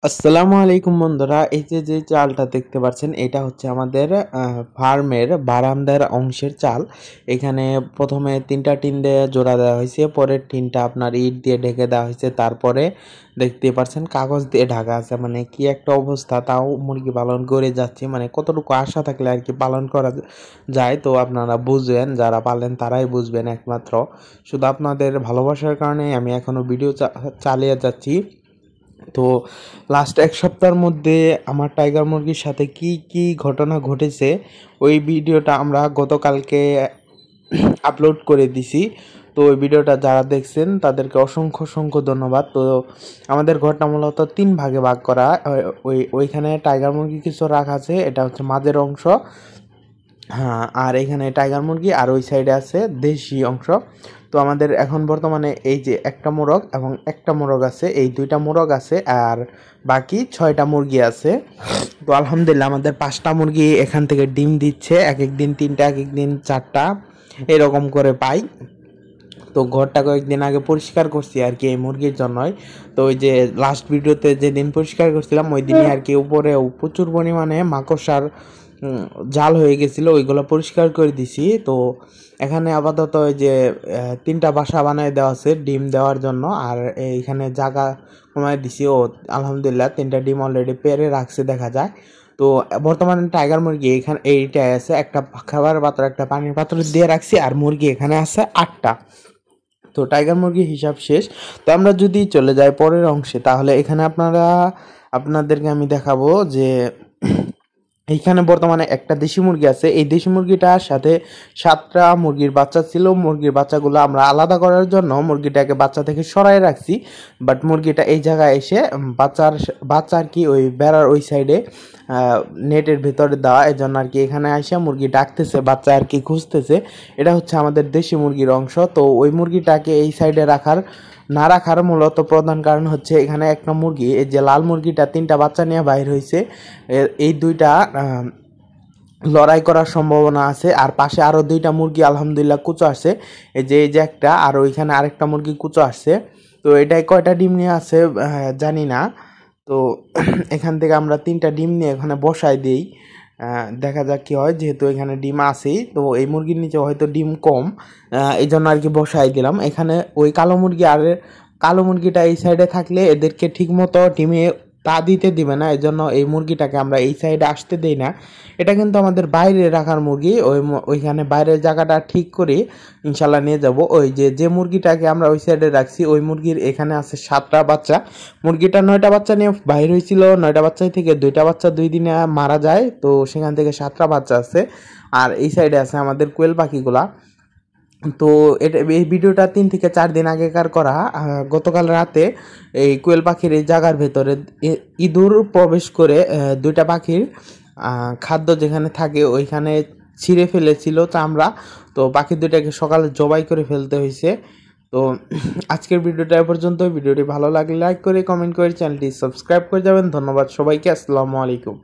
আসসালামু আলাইকুম বন্ধুরা, এই যে চালটা দেখতে পাচ্ছেন এটা হচ্ছে আমাদের ফার্মের বারান্দার অংশের চাল। এখানে প্রথমে 3টা টিন দিয়ে জোড়া দেওয়া হয়েছে, পরের টিনটা আপনার ইট দিয়ে ঢেকে দেওয়া হয়েছে, তারপরে দেখতে পাচ্ছেন কাগজ দিয়ে ঢাকা আছে। মানে কি একটা অবস্থা, তাও মুরগি পালন করে যাচ্ছি। মানে কতটুকু আশা থাকলে আর কি পালন করা যায়, তো আপনারা বুঝবেন, যারা পালেন তারাই বুঝবেন একমাত্র। শুধু আপনাদের ভালোবাসার কারণে আমি এখনো ভিডিও চালিয়ে যাচ্ছি। তো লাস্ট এক সপ্তাহের মধ্যে আমার টাইগার মুরগির সাথে কি কি ঘটনা ঘটেছে ওই ভিডিওটা আমরা গতকালকে আপলোড করে দিছি। তো ওই ভিডিওটা যারা দেখছেন তাদেরকে অসংখ্য অসংখ্য ধন্যবাদ। তো আমাদের ঘরটা মূলত 3 ভাগে ভাগ করা। ওইখানে টাইগার মুরগি কিছু রাখা আছে, এটা হচ্ছে মাঝের অংশ। হ্যাঁ, আর এখানে টাইগার মুরগি, আর ওই সাইডে আছে দেশি অংশ। তো আমাদের এখন বর্তমানে এই যে একটা মোরগ এবং একটা মোরগ আছে, এই 2টা মোরগ আছে, আর বাকি 6টা মুরগি আছে। তো আলহামদুলিল্লাহ আমাদের 5টা মুরগি এখান থেকে ডিম দিচ্ছে, এক এক দিন 3টা, এক এক দিন 4টা, এরকম করে পাই। তো ঘরটা কয়েকদিন আগে পরিষ্কার করছি আর কি এই মুরগির জন্যই। তো ওই যে লাস্ট ভিডিওতে যেদিন পরিষ্কার করছিলাম ওই দিনই আর কি উপরে প্রচুর পরিমাণে মাকড়সার জাল হয়ে গেছিলো, ওইগুলো পরিষ্কার করে দিছি। তো এখানে আপাতত ওই যে 3টা বাসা বানিয়ে দেওয়া আছে ডিম দেওয়ার জন্য, আর এইখানে জায়গা কমায় দিছি। ও আলহামদুলিল্লাহ 3টা ডিম অলরেডি পেরে রাখছে দেখা যায়। তো বর্তমানে টাইগার মুরগি এখানে এইটাই আছে, একটা খাবার পাত্র একটা পানির পাত্র দিয়ে রাখছি, আর মুরগি এখানে আছে 8টা। তো টাইগার মুরগি হিসাব শেষ। তো আমরা যদি চলে যাই পরের অংশে, তাহলে এখানে আপনাদেরকে আমি দেখাবো যে এইখানে বর্তমানে একটা দেশি মুরগি আছে। এই দেশি মুরগিটার সাথে 7টা মুরগির বাচ্চা ছিল। মুরগির বাচ্চাগুলো আমরা আলাদা করার জন্য মুরগিটাকে বাচ্চা থেকে সরাই রাখছি, বাট মুরগিটা এই জায়গায় এসে বাচ্চা আর কি ওই বেড়ার ওই সাইডে নেটের ভেতরে দেওয়া, এই জন্য আর কি এখানে এসে মুরগি ডাকতেছে, বাচ্চা আর কি খুঁজতেছে। এটা হচ্ছে আমাদের দেশি মুরগির অংশ। তো ওই মুরগিটাকে এই সাইডে না রাখার মূলত প্রধান কারণ হচ্ছে এখানে একটা মুরগি, এই যে লাল মুরগিটা 3টা বাচ্চা নিয়ে বাইর হয়েছে। এই 2টা লড়াই করার সম্ভাবনা আছে, আর পাশে আরও 2টা মুরগি আলহামদুলিল্লাহ কুচো আসছে। এই যে একটা, আর ওইখানে আরেকটা মুরগি কুচো আসছে। তো এটাই কয়টা ডিম নিয়ে আছে জানি না। তো এখান থেকে আমরা 3টা ডিম নিয়ে এখানে বসাই দিই, দেখা যাক কী হয়। যেহেতু এখানে ডিম আছেই, তো এই মুরগির নিচে হয়তো ডিম কম, এই জন্য আর কি বসাই দিলাম এখানে। ওই কালো মুরগিটা এই সাইডে থাকলে এদেরকে ঠিক মতো ডিমে তা দিতে দিবে না, এই জন্য এই মুরগিটাকে আমরা এই সাইডে আসতে দেই না। এটা কিন্তু আমাদের বাইরে রাখার মুরগি, ওইখানে বাইরের জায়গাটা ঠিক করে ইনশাল্লাহ নিয়ে যাব। ওই যে মুরগিটাকে আমরা ওই সাইডে রাখছি, ওই মুরগির এখানে আছে 7টা বাচ্চা। মুরগিটা 9টা বাচ্চা নিয়ে বাইর হয়েছিল, 9টা বাচ্চা থেকে 2টা বাচ্চা 2 দিনে মারা যায়। তো সেখান থেকে 7টা বাচ্চা আছে। আর এই সাইডে আছে আমাদের কোয়েল পাখিগুলা। তো এই ভিডিওটা 3 থেকে 4 দিন আগেকার করা। গতকাল রাতে এই কোয়েল পাখির এই জায়গার ভেতরে ইঁদুর প্রবেশ করে 2টা পাখির খাদ্য যেখানে থাকে ওইখানে ছিঁড়ে ফেলেছিল চামড়া। তো পাখি 2টাকে সকালে জবাই করে ফেলতে হয়েছে। তো আজকের ভিডিওটা এ পর্যন্ত। ভিডিওটি ভালো লাগলে লাইক করে কমেন্ট করে চ্যানেলটি সাবস্ক্রাইব করে যাবেন। ধন্যবাদ সবাইকে। আসসালামু আলাইকুম।